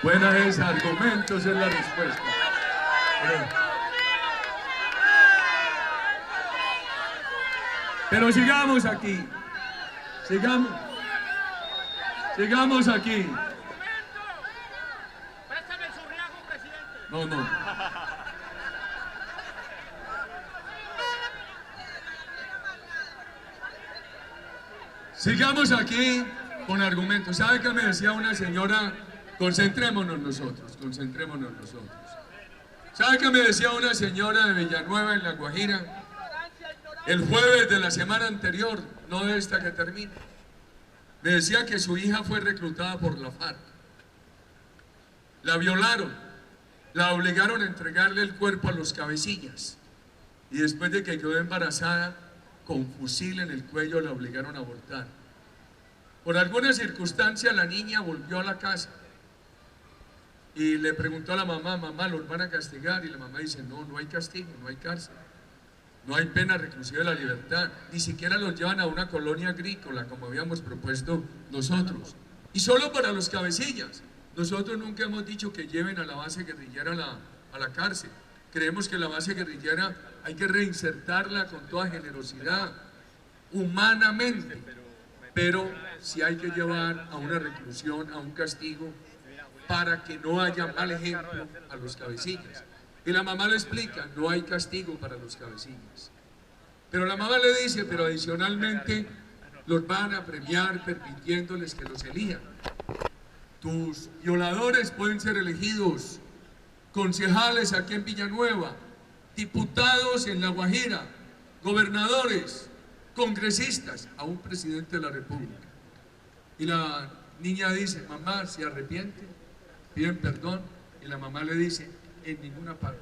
Buena es, argumentos es la respuesta. Pero sigamos aquí. Sigamos aquí. Préstame su riago, presidente. No. Sigamos aquí con argumentos. ¿Sabe qué me decía una señora? Concentrémonos nosotros. ¿Sabe qué me decía una señora de Villanueva en La Guajira? El jueves de la semana anterior, no de esta que termina. Me decía que su hija fue reclutada por la FARC. La violaron, la obligaron a entregarle el cuerpo a los cabecillas. Y después de que quedó embarazada, con fusil en el cuello la obligaron a abortar. Por alguna circunstancia la niña volvió a la casa y le preguntó a la mamá, mamá, ¿los van a castigar? Y la mamá dice, no, no hay castigo, no hay cárcel, no hay pena reclusiva de la libertad, ni siquiera los llevan a una colonia agrícola como habíamos propuesto nosotros. Y solo para los cabecillas. Nosotros nunca hemos dicho que lleven a la base guerrillera a la cárcel. Creemos que la base guerrillera hay que reinsertarla con toda generosidad, humanamente, pero sí hay que llevar a una reclusión, a un castigo, para que no haya mal ejemplo a los cabecillas. Y la mamá le explica, no hay castigo para los cabecillas. Pero la mamá le dice, pero adicionalmente los van a premiar permitiéndoles que los elijan. Tus violadores pueden ser elegidos concejales aquí en Villanueva, diputados en La Guajira, gobernadores, congresistas, a un presidente de la República. Y la niña dice, mamá, ¿se arrepiente? Piden perdón. Y la mamá le dice, en ninguna parte.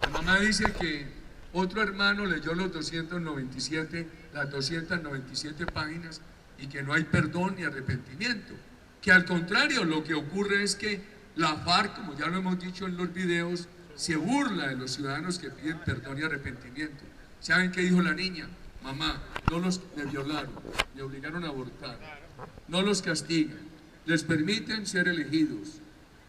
La mamá dice que otro hermano leyó las 297 páginas y que no hay perdón ni arrepentimiento. Que al contrario, lo que ocurre es que la FARC, como ya lo hemos dicho en los videos, se burla de los ciudadanos que piden perdón y arrepentimiento. ¿Saben qué dijo la niña? Mamá, no los violaron, me obligaron a abortar, no los castigan, les permiten ser elegidos,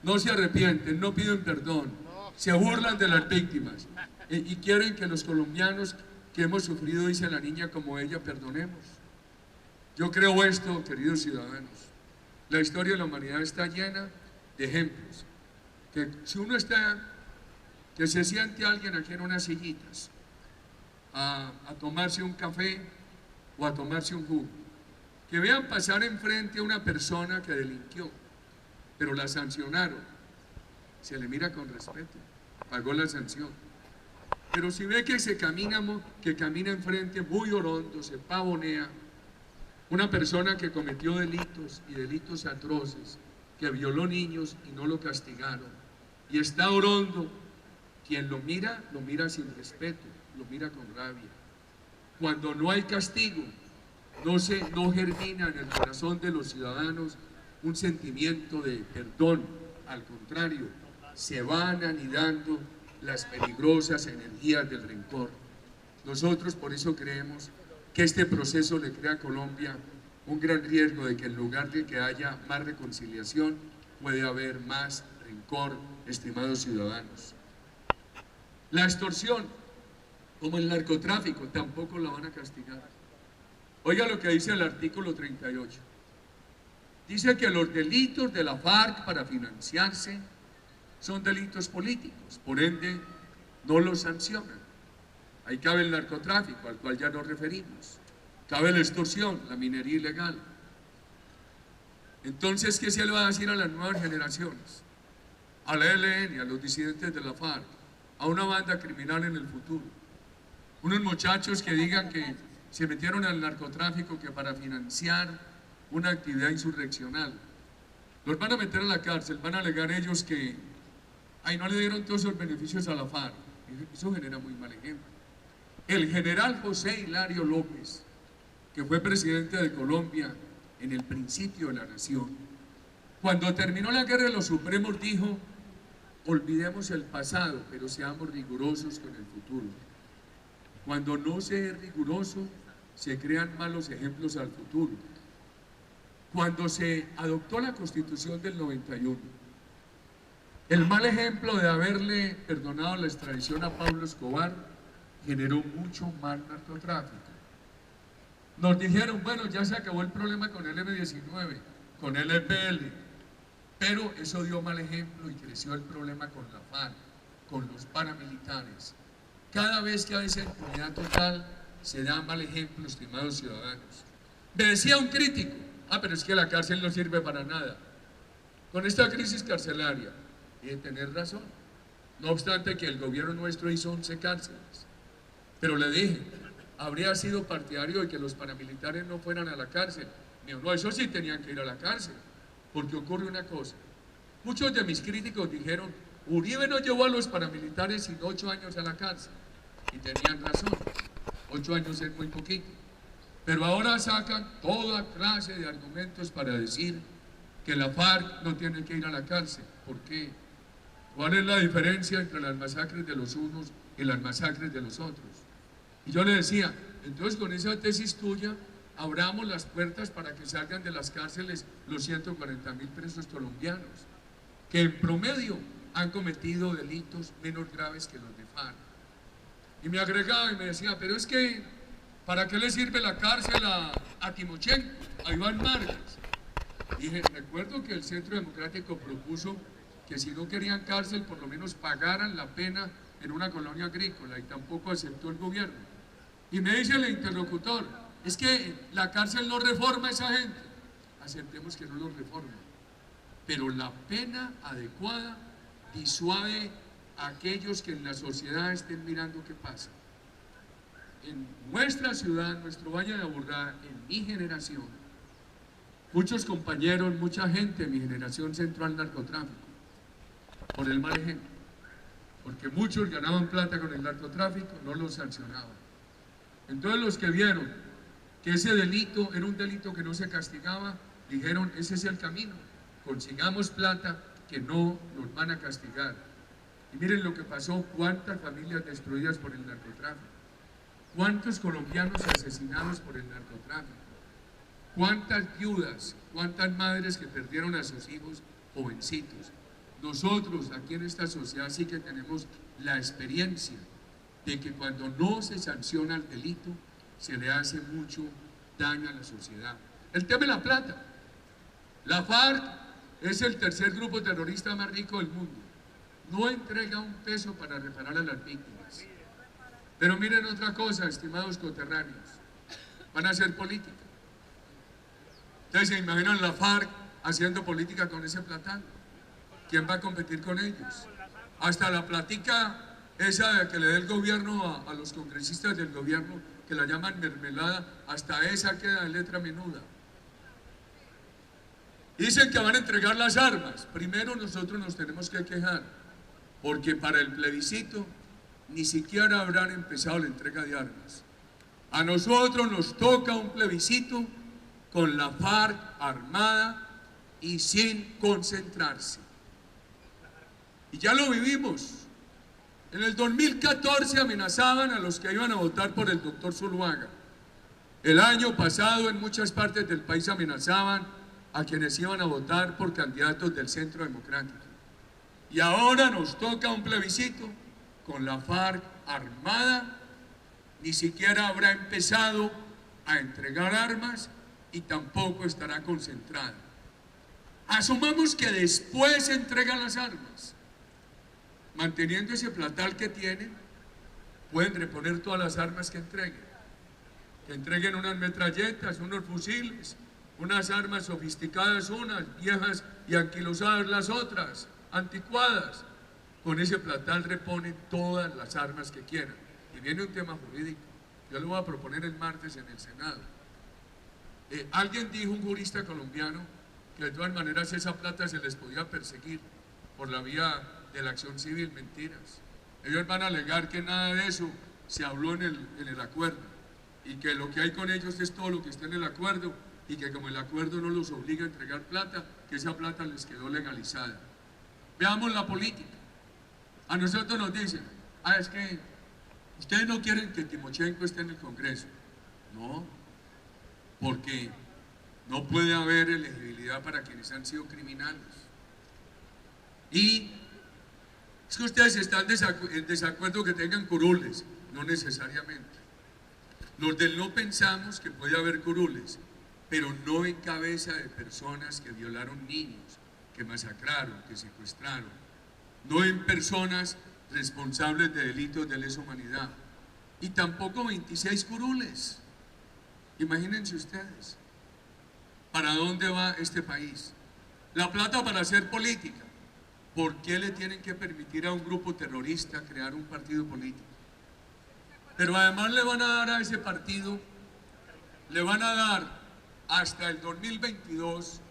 no se arrepienten, no piden perdón, se burlan de las víctimas y quieren que los colombianos que hemos sufrido, dice la niña, como ella, perdonemos. Yo creo esto, queridos ciudadanos. La historia de la humanidad está llena de ejemplos. Que si uno que se siente alguien aquí en unas sillitas a tomarse un café o a tomarse un jugo, que vean pasar enfrente a una persona que delinquió, pero la sancionaron, se le mira con respeto, pagó la sanción. Pero si ve que camina enfrente muy orondo, se pavonea, una persona que cometió delitos y delitos atroces, que violó niños y no lo castigaron, y está orondo, quien lo mira sin respeto, lo mira con rabia. Cuando no hay castigo, no germina en el corazón de los ciudadanos un sentimiento de perdón, al contrario, se van anidando las peligrosas energías del rencor. Nosotros por eso creemos que este proceso le crea a Colombia un gran riesgo de que en lugar de que haya más reconciliación, puede haber más rencor, estimados ciudadanos. La extorsión, como el narcotráfico, tampoco la van a castigar. Oiga lo que dice el artículo 38. Dice que los delitos de la FARC para financiarse son delitos políticos, por ende no los sancionan. Ahí cabe el narcotráfico, al cual ya nos referimos. Cabe la extorsión, la minería ilegal. Entonces, ¿qué se le va a decir a las nuevas generaciones? A la ELN, a los disidentes de la FARC, a una banda criminal en el futuro. Unos muchachos que digan que se metieron al narcotráfico que para financiar una actividad insurreccional. Los van a meter a la cárcel, van a alegar ellos que no le dieron todos esos beneficios a la FARC. Eso genera muy mal ejemplo. El general José Hilario López, que fue presidente de Colombia en el principio de la nación, cuando terminó la guerra de los supremos dijo, olvidemos el pasado, pero seamos rigurosos con el futuro. Cuando no se es riguroso, se crean malos ejemplos al futuro. Cuando se adoptó la Constitución del 91, El mal ejemplo de haberle perdonado la extradición a Pablo Escobar generó mucho mal narcotráfico. Nos dijeron, bueno, ya se acabó el problema con el M-19, con el EPL, pero eso dio mal ejemplo y creció el problema con la FARC, con los paramilitares. Cada vez que hay esa impunidad total, se da mal ejemplo, estimados ciudadanos. Me decía un crítico, pero es que la cárcel no sirve para nada. Con esta crisis carcelaria, y de tener razón, no obstante que el gobierno nuestro hizo 11 cárceles. Pero le dije, habría sido partidario de que los paramilitares no fueran a la cárcel. Me dijo, no, eso sí tenían que ir a la cárcel, porque ocurre una cosa. Muchos de mis críticos dijeron, Uribe no llevó a los paramilitares sin 8 años a la cárcel. Y tenían razón, 8 años es muy poquito. Pero ahora sacan toda clase de argumentos para decir que la FARC no tiene que ir a la cárcel. ¿Por qué? ¿Cuál es la diferencia entre las masacres de los unos y las masacres de los otros? Y yo le decía, entonces con esa tesis tuya, abramos las puertas para que salgan de las cárceles los 140.000 presos colombianos, que en promedio han cometido delitos menos graves que los de FARC. Y me agregaba y me decía, pero es que, ¿para qué le sirve la cárcel a Timochenko, a Iván Márquez? Dije, recuerdo que el Centro Democrático propuso que si no querían cárcel, por lo menos pagaran la pena en una colonia agrícola, y tampoco aceptó el gobierno. Y me dice el interlocutor, es que la cárcel no reforma a esa gente. Aceptemos que no lo reforma, pero la pena adecuada disuade a aquellos que en la sociedad estén mirando qué pasa. En nuestra ciudad, en nuestro Valle de Aburrá, en mi generación, muchos compañeros, mucha gente de mi generación se entró al narcotráfico por el mal ejemplo, porque muchos ganaban plata con el narcotráfico, no lo sancionaban. Entonces los que vieron que ese delito era un delito que no se castigaba, dijeron, ese es el camino, consigamos plata que no nos van a castigar. Y miren lo que pasó, cuántas familias destruidas por el narcotráfico, cuántos colombianos asesinados por el narcotráfico, cuántas viudas, cuántas madres que perdieron a sus hijos jovencitos. Nosotros aquí en esta sociedad sí que tenemos la experiencia de que cuando no se sanciona el delito, se le hace mucho daño a la sociedad. El tema de la plata. La FARC es el tercer grupo terrorista más rico del mundo. No entrega un peso para reparar a las víctimas. Pero miren otra cosa, estimados coterráneos, van a hacer política. Ustedes se imaginan la FARC haciendo política con ese platal. ¿Quién va a competir con ellos? Hasta la platica esa que le dé el gobierno a los congresistas del gobierno, que la llaman mermelada, hasta esa queda en letra menuda. Dicen que van a entregar las armas. Primero nosotros nos tenemos que quejar, porque para el plebiscito ni siquiera habrán empezado la entrega de armas. A nosotros nos toca un plebiscito con la FARC armada y sin concentrarse. Y ya lo vivimos. En el 2014 amenazaban a los que iban a votar por el doctor Zuluaga. El año pasado en muchas partes del país amenazaban a quienes iban a votar por candidatos del Centro Democrático. Y ahora nos toca un plebiscito con la FARC armada, ni siquiera habrá empezado a entregar armas y tampoco estará concentrada. Asumamos que después entregan las armas. Manteniendo ese platal que tienen, pueden reponer todas las armas que entreguen. Que entreguen unas metralletas, unos fusiles, unas armas sofisticadas unas, viejas y anquilosadas las otras, anticuadas. Con ese platal reponen todas las armas que quieran. Y viene un tema jurídico. Yo lo voy a proponer el martes en el Senado. Alguien dijo, un jurista colombiano, que de todas maneras esa plata se les podía perseguir por la vía de la acción civil. Mentiras. Ellos van a alegar que nada de eso se habló en el acuerdo, y que lo que hay con ellos es todo lo que está en el acuerdo, y que como el acuerdo no los obliga a entregar plata, que esa plata les quedó legalizada. Veamos la política. A nosotros nos dicen, es que ustedes no quieren que Timochenko esté en el Congreso. No, porque no puede haber elegibilidad para quienes han sido criminales. Y Es que ustedes están en desacuerdo que tengan curules, no necesariamente. Los del no pensamos que puede haber curules, pero no en cabeza de personas que violaron niños, que masacraron, que secuestraron, no en personas responsables de delitos de lesa humanidad, y tampoco 26 curules. Imagínense ustedes, ¿para dónde va este país? La plata para hacer política. ¿Por qué le tienen que permitir a un grupo terrorista crear un partido político? Pero además le van a dar a ese partido, le van a dar hasta el 2022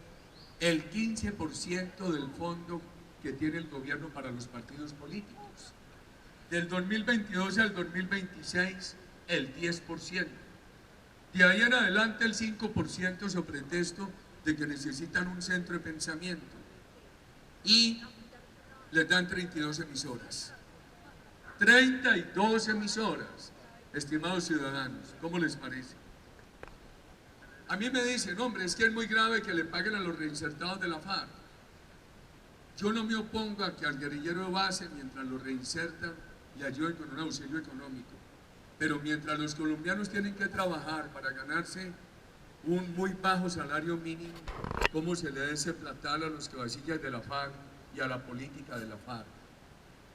el 15% del fondo que tiene el gobierno para los partidos políticos. Del 2022 al 2026, el 10%. De ahí en adelante el 5% sobre pretexto de que necesitan un centro de pensamiento. Y les dan 32 emisoras. 32 emisoras, estimados ciudadanos, ¿cómo les parece? A mí me dicen, hombre, es que es muy grave que le paguen a los reinsertados de la FARC. Yo no me opongo a que al guerrillero de base, mientras lo reinsertan, le ayuden con un auxilio económico. Pero mientras los colombianos tienen que trabajar para ganarse un muy bajo salario mínimo, ¿cómo se le da ese platal a los cabecillas de la FARC y a la política de la FARC?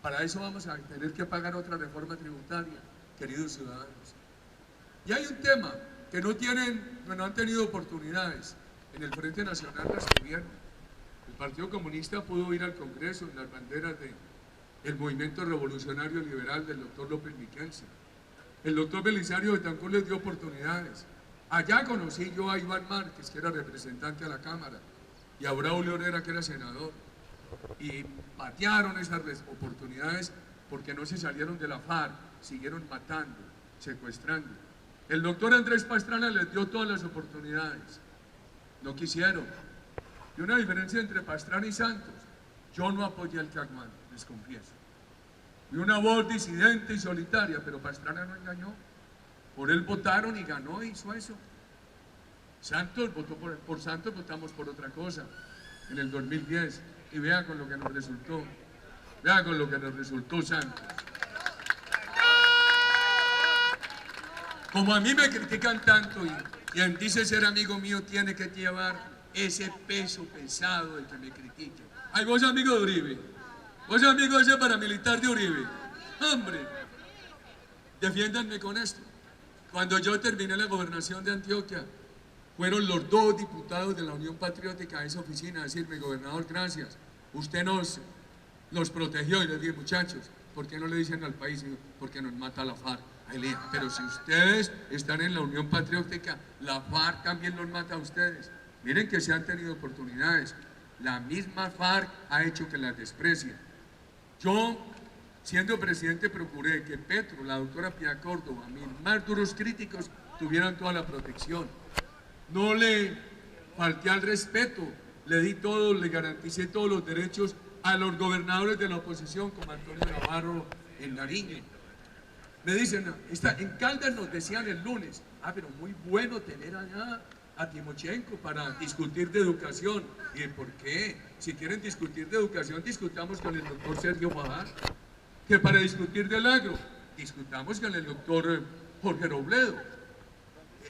Para eso vamos a tener que pagar otra reforma tributaria, queridos ciudadanos. Y hay un tema que no han tenido oportunidades en el Frente Nacional de Gobierno. El Partido Comunista pudo ir al Congreso en las banderas del Movimiento Revolucionario Liberal del doctor López Miquelsen. El doctor Belisario Betancur les dio oportunidades. Allá conocí yo a Iván Márquez, que era representante a la Cámara, y a Braulio Herrera, que era senador. Y patearon esas oportunidades porque no se salieron de la FARC, siguieron matando, secuestrando. El doctor Andrés Pastrana les dio todas las oportunidades, no quisieron. Y una diferencia entre Pastrana y Santos: yo no apoyé al Caguán, les confieso. Y una voz disidente y solitaria, pero Pastrana no engañó. Por él votaron y ganó e hizo eso. Santos votó por Santos, votamos por otra cosa en el 2010. Y vean con lo que nos resultó. Vean con lo que nos resultó Santos. Como a mí me critican tanto y quien dice ser amigo mío tiene que llevar ese peso pesado de que me critiquen. Ay, vos amigo de Uribe. Vos amigo de ese paramilitar de Uribe. Hombre, defiéndanme con esto. Cuando yo terminé la gobernación de Antioquia, fueron los 2 diputados de la Unión Patriótica a esa oficina a decirme: gobernador, gracias, usted nos protegió. Y les dije: muchachos, ¿por qué no le dicen al país? Porque nos mata la FARC. Ahí le dije: pero si ustedes están en la Unión Patriótica, la FARC también los mata a ustedes. Miren que se han tenido oportunidades. La misma FARC ha hecho que las desprecien. Yo, siendo presidente, procuré que Petro, la doctora Piedad Córdoba, mis más duros críticos, tuvieran toda la protección. No le falté al respeto, le di todo, le garanticé todos los derechos a los gobernadores de la oposición, como Antonio Navarro en Nariño. Me dicen, en Caldas nos decían el lunes: pero muy bueno tener allá a Timochenko para discutir de educación. ¿Y por qué? Si quieren discutir de educación, discutamos con el doctor Sergio Fajardo. Que para discutir del agro, discutamos con el doctor Jorge Robledo.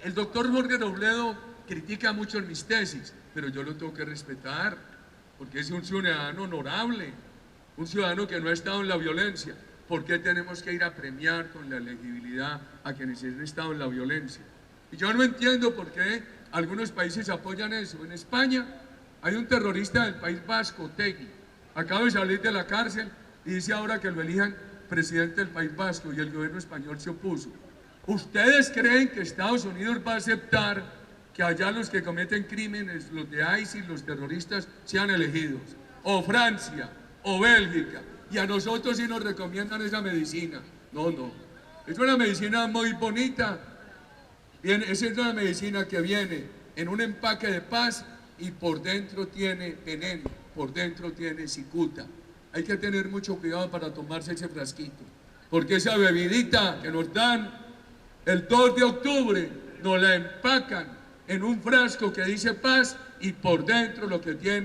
El doctor Jorge Robledo critica mucho en mis tesis, pero yo lo tengo que respetar, porque es un ciudadano honorable, un ciudadano que no ha estado en la violencia. ¿Por qué tenemos que ir a premiar con la elegibilidad a quienes han estado en la violencia? Y yo no entiendo por qué algunos países apoyan eso. En España hay un terrorista del País Vasco, Otegui, acaba de salir de la cárcel y dice ahora que lo elijan presidente del País Vasco, y el gobierno español se opuso. ¿Ustedes creen que Estados Unidos va a aceptar que allá los que cometen crímenes, los de ISIS, los terroristas, sean elegidos? O Francia, o Bélgica, y a nosotros sí nos recomiendan esa medicina. No, no, es una medicina muy bonita. Bien, esa es una medicina que viene en un empaque de paz y por dentro tiene veneno, por dentro tiene cicuta. Hay que tener mucho cuidado para tomarse ese frasquito, porque esa bebidita que nos dan el 2 de octubre nos la empacan en un frasco que dice paz y por dentro lo que tiene